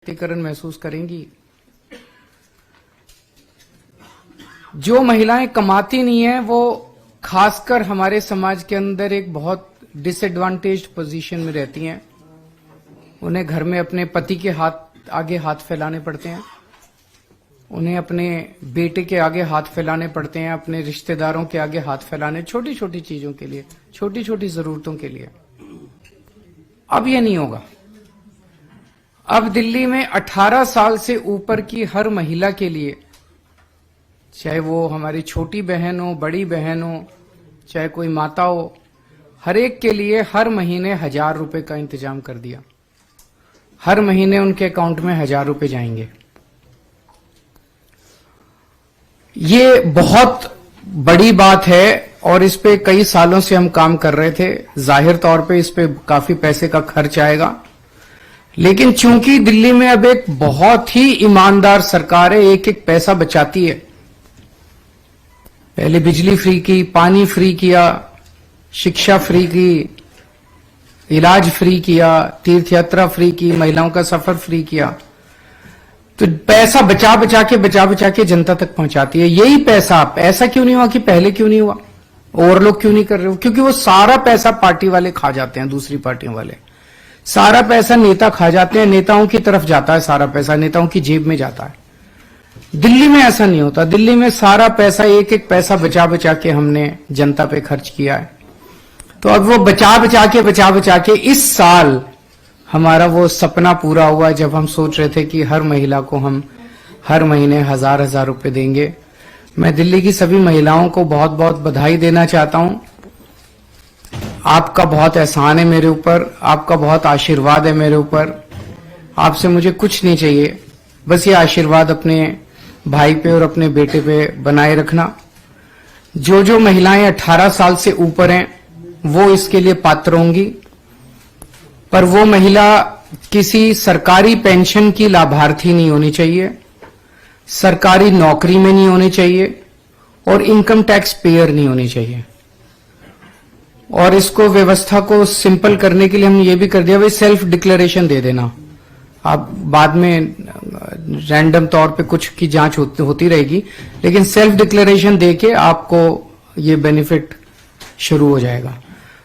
सशक्तिकरण महसूस करेंगी। जो महिलाएं कमाती नहीं है वो खासकर हमारे समाज के अंदर एक बहुत डिसएडवांटेज्ड पोजीशन में रहती हैं। उन्हें घर में अपने पति के आगे हाथ फैलाने पड़ते हैं, उन्हें अपने बेटे के आगे हाथ फैलाने पड़ते हैं, अपने रिश्तेदारों के आगे हाथ फैलाने, छोटी छोटी चीजों के लिए, छोटी छोटी जरूरतों के लिए। अब ये नहीं होगा। अब दिल्ली में 18 साल से ऊपर की हर महिला के लिए, चाहे वो हमारी छोटी बहन हो, बड़ी बहन हो, चाहे कोई माता हो, हर एक के लिए हर महीने 1000 रुपए का इंतजाम कर दिया। हर महीने उनके अकाउंट में 1000 रुपए जाएंगे। ये बहुत बड़ी बात है और इस पे कई सालों से हम काम कर रहे थे। जाहिर तौर पे इस पे काफी पैसे का खर्च आएगा, लेकिन चूंकि दिल्ली में अब एक बहुत ही ईमानदार सरकार है, एक एक पैसा बचाती है। पहले बिजली फ्री की, पानी फ्री किया, शिक्षा फ्री की, इलाज फ्री किया, तीर्थ यात्रा फ्री की, महिलाओं का सफर फ्री किया। तो पैसा बचा बचा के जनता तक पहुंचाती है। यही पैसा, ऐसा क्यों नहीं हुआ कि पहले क्यों नहीं हुआ, ओवरलोग क्यों नहीं कर रहे हो? क्योंकि वो सारा पैसा पार्टी वाले खा जाते हैं, दूसरी पार्टियों वाले सारा पैसा नेता खा जाते हैं, नेताओं की तरफ जाता है, सारा पैसा नेताओं की जेब में जाता है। दिल्ली में ऐसा नहीं होता। दिल्ली में सारा पैसा, एक एक पैसा बचा के हमने जनता पे खर्च किया है। तो अब वो बचा के इस साल हमारा वो सपना पूरा हुआ जब हम सोच रहे थे कि हर महिला को हम हर महीने 1000 रुपए देंगे। मैं दिल्ली की सभी महिलाओं को बहुत बहुत बधाई देना चाहता हूं। आपका बहुत एहसान है मेरे ऊपर, आपका बहुत आशीर्वाद है मेरे ऊपर। आपसे मुझे कुछ नहीं चाहिए, बस ये आशीर्वाद अपने भाई पे और अपने बेटे पे बनाए रखना। जो महिलाएं 18 साल से ऊपर हैं वो इसके लिए पात्र होंगी, पर वो महिला किसी सरकारी पेंशन की लाभार्थी नहीं होनी चाहिए, सरकारी नौकरी में नहीं होनी चाहिए और इनकम टैक्स पेयर नहीं होनी चाहिए। और इसको व्यवस्था को सिंपल करने के लिए हमने ये भी कर दिया, भाई सेल्फ डिक्लेरेशन दे देना। आप बाद में रैंडम तौर पे कुछ की जांच होती रहेगी, लेकिन सेल्फ डिक्लेरेशन देके आपको ये बेनिफिट शुरू हो जाएगा।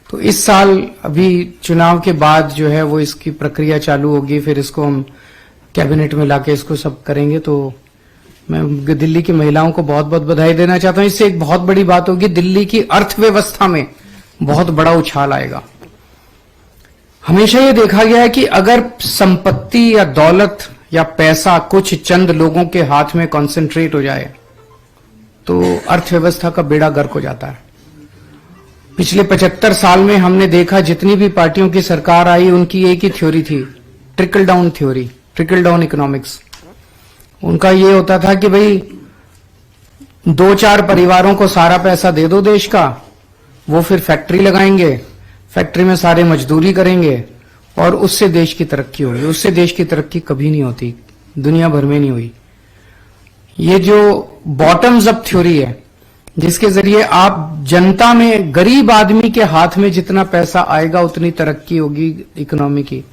तो इस साल अभी चुनाव के बाद जो है वो इसकी प्रक्रिया चालू होगी, फिर इसको हम कैबिनेट में लाके इसको सब करेंगे। तो मैं दिल्ली की महिलाओं को बहुत बहुत बधाई देना चाहता हूं। इससे एक बहुत बड़ी बात होगी, दिल्ली की अर्थव्यवस्था में बहुत बड़ा उछाल आएगा। हमेशा ये देखा गया है कि अगर संपत्ति या दौलत या पैसा कुछ चंद लोगों के हाथ में कॉन्सेंट्रेट हो जाए तो अर्थव्यवस्था का बेड़ा गर्क हो जाता है। पिछले 75 साल में हमने देखा जितनी भी पार्टियों की सरकार आई उनकी एक ही थ्योरी थी, trickle down theory, trickle down economics. उनका ये होता था कि भाई 2-4 परिवारों को सारा पैसा दे दो देश का, वो फिर फैक्ट्री लगाएंगे, फैक्ट्री में सारे मजदूरी करेंगे और उससे देश की तरक्की होगी। उससे देश की तरक्की कभी नहीं होती, दुनिया भर में नहीं हुई। ये जो बॉटम्स अप थ्योरी है, जिसके जरिए आप जनता में, गरीब आदमी के हाथ में जितना पैसा आएगा उतनी तरक्की होगी इकोनॉमी की।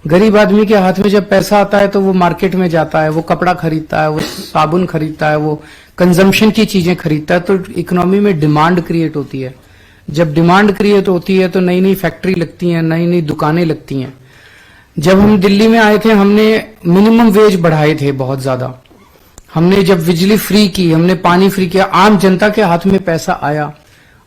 गरीब आदमी के हाथ में जब पैसा आता है तो वो मार्केट में जाता है, वो कपड़ा खरीदता है, वो साबुन खरीदता है, वो कंजम्पशन की चीजें खरीदता है। तो इकोनॉमी में डिमांड क्रिएट होती है। जब डिमांड क्रिएट होती है तो नई नई फैक्ट्री लगती हैं, नई नई दुकानें लगती हैं। जब हम दिल्ली में आए थे हमने मिनिमम वेज बढ़ाए थे बहुत ज्यादा। हमने जब बिजली फ्री की, हमने पानी फ्री किया, आम जनता के हाथ में पैसा आया।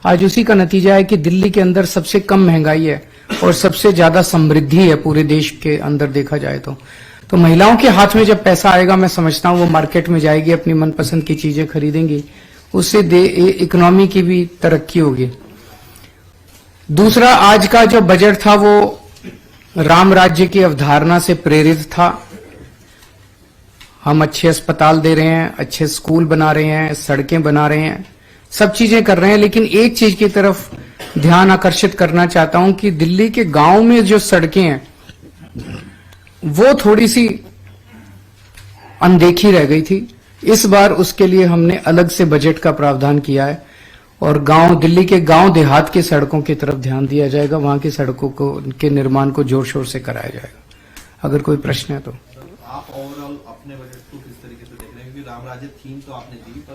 आज उसी का नतीजा है कि दिल्ली के अंदर सबसे कम महंगाई है और सबसे ज्यादा समृद्धि है पूरे देश के अंदर देखा जाए तो महिलाओं के हाथ में जब पैसा आएगा, मैं समझता हूं वो मार्केट में जाएगी, अपनी मनपसंद की चीजें खरीदेंगी, उससे इकोनॉमी की भी तरक्की होगी। दूसरा, आज का जो बजट था वो राम राज्य की अवधारणा से प्रेरित था। हम अच्छे अस्पताल दे रहे हैं, अच्छे स्कूल बना रहे हैं, सड़कें बना रहे हैं, सब चीजें कर रहे हैं, लेकिन एक चीज की तरफ ध्यान आकर्षित करना चाहता हूं कि दिल्ली के गांव में जो सड़कें हैं वो थोड़ी सी अनदेखी रह गई थी। इस बार उसके लिए हमने अलग से बजट का प्रावधान किया है और दिल्ली के गांव देहात की सड़कों की तरफ ध्यान दिया जाएगा। वहां की सड़कों के निर्माण को जोर शोर से कराया जाएगा। अगर कोई प्रश्न है तो। आप ओवरऑल अपने बजट को किस तरीके से देख रहे हैं, क्योंकि राम राज्य थीम तो आपने दी, पर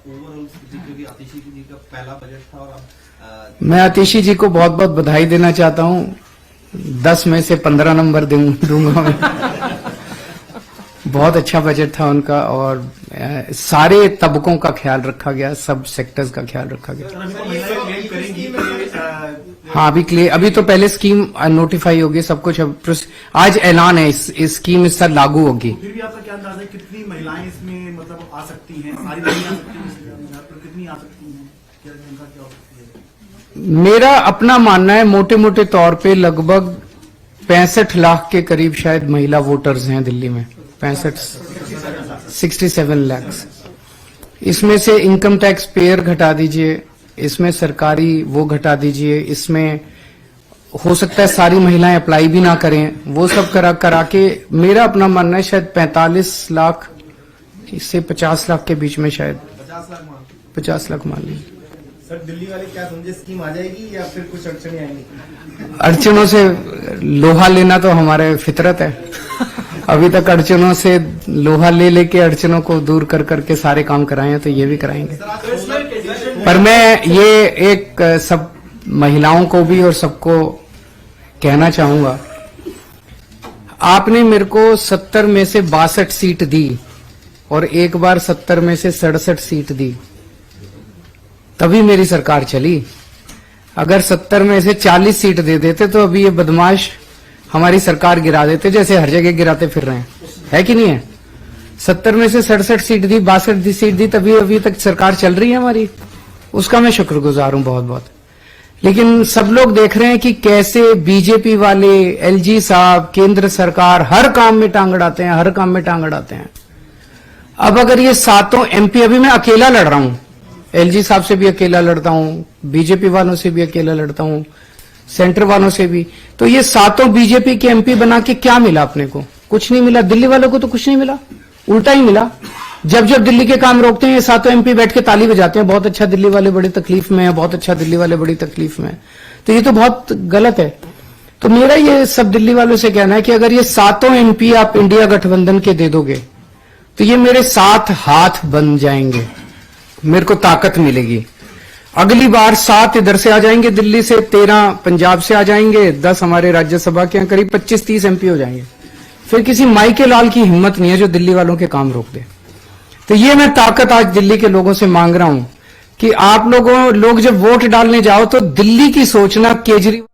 ओवरऑल क्योंकि आतिशी जी का पहला बजट था और मैं आतिशी जी को बहुत बहुत बधाई देना चाहता हूं। 10 में से 15 नंबर दूंगा मैं। बहुत अच्छा बजट था उनका और सारे तबकों का ख्याल रखा गया, सब सेक्टर्स का ख्याल रखा गया। हाँ, अभी तो पहले स्कीम नोटिफाई होगी, सब कुछ आज ऐलान है, इस स्कीम इस साल लागू होगी। फिर भी आपका क्या अंदाजा है कितनी महिलाएं इसमें मतलब आ सकती हैं, सारी नहीं आ सकती हैं, कितनी आ सकती हैं, क्या उनका क्या हो सकती है? मेरा अपना मानना है मोटे मोटे तौर पे लगभग 65 लाख के करीब शायद महिला वोटर्स हैं दिल्ली में। 67 लाख। इसमें से इनकम टैक्स पेयर घटा दीजिए, इसमें सरकारी वो घटा दीजिए, इसमें हो सकता है सारी महिलाएं अप्लाई भी ना करें, वो सब करा के मेरा अपना मानना है शायद 45 लाख से 50 लाख के बीच में, शायद 50 लाख मान लीजिए। सर, दिल्ली वाले क्या समझे, स्कीम आ जाएगी या फिर कुछ अड़चने आएंगी? अड़चनों से लोहा लेना तो हमारे फितरत है। अभी तक अड़चनों से लोहा लेके अड़चनों को दूर कर करके सारे काम कराए हैं, तो ये भी कराएंगे। पर मैं ये एक सब महिलाओं को भी और सबको कहना चाहूंगा, आपने मेरे को 70 में से 62 सीट दी और एक बार 70 में से 67 सीट दी, तभी मेरी सरकार चली। अगर 70 में से 40 सीट दे देते तो अभी ये बदमाश हमारी सरकार गिरा देते, जैसे हर जगह गिराते फिर रहे हैं, है कि नहीं है? 70 में से 67 सीट दी, 62 सीट दी, तभी अभी तक सरकार चल रही है हमारी। उसका मैं शुक्रगुजार हूं बहुत बहुत। लेकिन सब लोग देख रहे हैं कि कैसे बीजेपी वाले, एलजी साहब, केंद्र सरकार हर काम में टांग अड़ाते हैं, हर काम में टांग अड़ाते हैं। अब अगर ये 7 एमपी, अभी मैं अकेला लड़ रहा हूं, एलजी साहब से भी अकेला लड़ता हूं, बीजेपी वालों से भी अकेला लड़ता हूं, सेंटर वालों से भी, तो ये 7 बीजेपी के एमपी बना के क्या मिला अपने को? कुछ नहीं मिला। दिल्ली वालों को तो कुछ नहीं मिला, उल्टा ही मिला। जब जब दिल्ली के काम रोकते हैं ये 7 एमपी बैठ के ताली बजाते हैं, बहुत अच्छा दिल्ली वाले बड़ी तकलीफ में है, बहुत अच्छा दिल्ली वाले बड़ी तकलीफ में है। तो ये तो बहुत गलत है। तो मेरा ये सब दिल्ली वालों से कहना है कि अगर ये 7 एमपी आप इंडिया गठबंधन के दे दोगे तो ये मेरे 7 हाथ बन जाएंगे, मेरे को ताकत मिलेगी। अगली बार 7 इधर से आ जाएंगे दिल्ली से, 13 पंजाब से आ जाएंगे, 10 हमारे राज्यसभा के, करीब 25-30 एमपी हो जाएंगे। फिर किसी माई के लाल की हिम्मत नहीं है जो दिल्ली वालों के काम रोक दे। तो ये मैं ताकत आज दिल्ली के लोगों से मांग रहा हूं कि आप लोग जब वोट डालने जाओ तो दिल्ली की सोचना, केजरीवाल